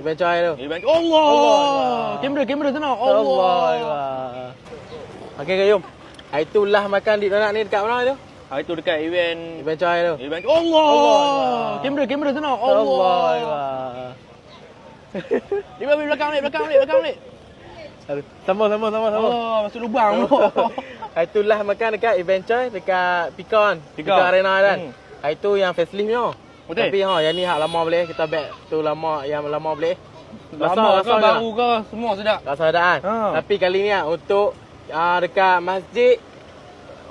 Ibn Choi tu. Allah. Kamera sana. Allah. Okey Kayum. Hari tu lah makan di donat ni dekat mana tu? Hari tu dekat event Ibn Choi tu. Allah. Kamera sana. Allah. Di belakang ni. Sama. Oh, masuk lubang. Hari tu lah makan dekat Ibn Choi dekat Pikon Arena kan. Hari tu yang facelifnya. Betul. Tapi yang ni hak lama boleh kita back tu lama yang lama boleh. Lama ke baru ke semua sedap. Rasa ada kan. Tapi kali ni untuk dekat Masjid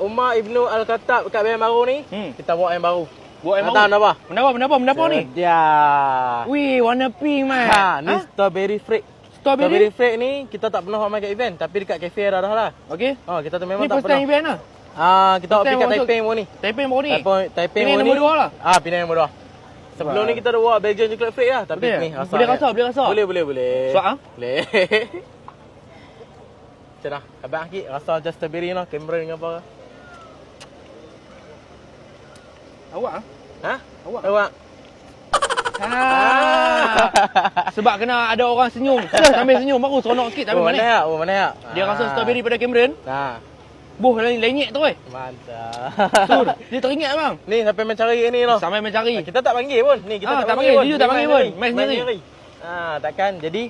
Umar Ibnu Al-Khattab dekat Bayan Baru ni, kita buat yang baru. Buat yang baru. Kenapa ni? Ya. Wih, warna pink man. Ni strawberry freak. Strawberry freak ni kita tak pernah main kat event tapi dekat kafe dah lah. Okey. Kita tu memang Ni tak first time pernah. event lah. Kita pergi kat Taipei baru ni. Taipei baru ni. Taipei Penang baru nombor ni. 2 lah. Penang nombor 2. Sebelum ni kita dah buat Belgian chocolate freak lah tapi ni rasa. Boleh rasa. Boleh. Suap ah? Boleh. Macam dah. Abang sikit rasa just strawberry lah, kamera dengan apa. Awak ah? Awak. Sebab kena ada orang senyum. Sambil senyum baru seronok sikit tapi mana? Mana ya? Dia rasa strawberry pada Cameron. Boh lenyek tu weh. Mantap. Sur, dia teringat bang. Ni sampai mencari ni loh. Sampai mencari. Kita tak panggil pun. Ni kita tak panggil. Dia tak panggil pun. Main sendiri. Takkan. Jadi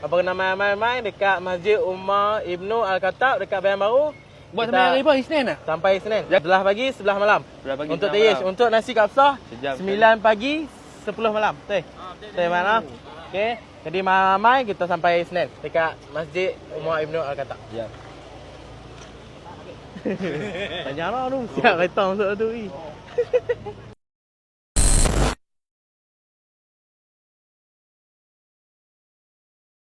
apa kena main-main dekat Masjid Umar Ibnu Al-Khattab dekat Bayan Baru. Buat sampai hari apa? Isnin lah? Sampai Isnin. 11 pagi, 11 malam. Untuk Tayish. Untuk nasi kapsah 9 pagi, 10 malam. Betul mana? Okey. Jadi malam-malam kita sampai Isnin dekat Masjid Umar Ibnu Al-Khattab. Ya. Tanya lah tu. Siap kereta masuk tu.